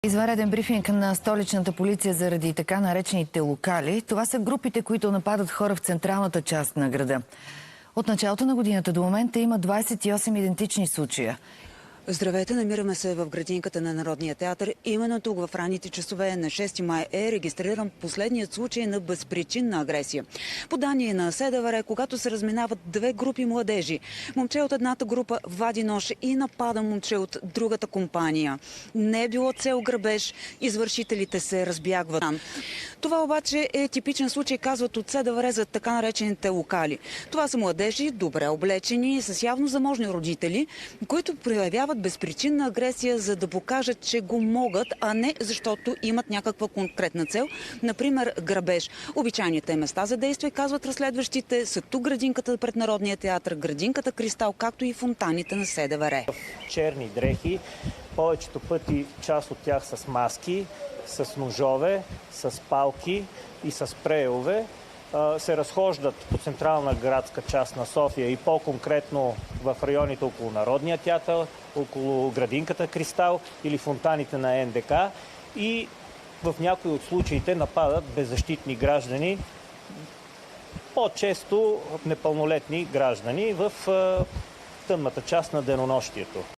Извънреден брифинг на столичната полиция заради така наречените локали. Това са групите, които нападат хора в централната част на града. От началото на годината до момента има 28 идентични случая. Здравейте, намираме се в градинката на Народния театър. Именно тук в ранните часове на 6 май е регистриран последният случай на безпричинна агресия. По данни на СДВР, когато се разминават две групи младежи, момче от едната група вади нож и напада момче от другата компания. Не е било цел грабеж, извършителите се разбягват. Това обаче е типичен случай, казват от СДВР, за така наречените локали. Това са младежи, добре облечени, с явно заможни родители, които проявяват безпричинна агресия, за да покажат, че го могат, а не защото имат някаква конкретна цел, например грабеж. Обичайните места за действие, казват разследващите, са тук градинката пред Народния театър, градинката Кристал, както и фонтаните на СДВР. Черни дрехи, повечето пъти част от тях с маски, с ножове, с палки и с спрейове, се разхождат по централна градска част на София и по-конкретно в районите около Народния театър, около градинката Кристал или фонтаните на НДК и в някои от случаите нападат беззащитни граждани, по-често непълнолетни граждани в тъмната част на денонощието.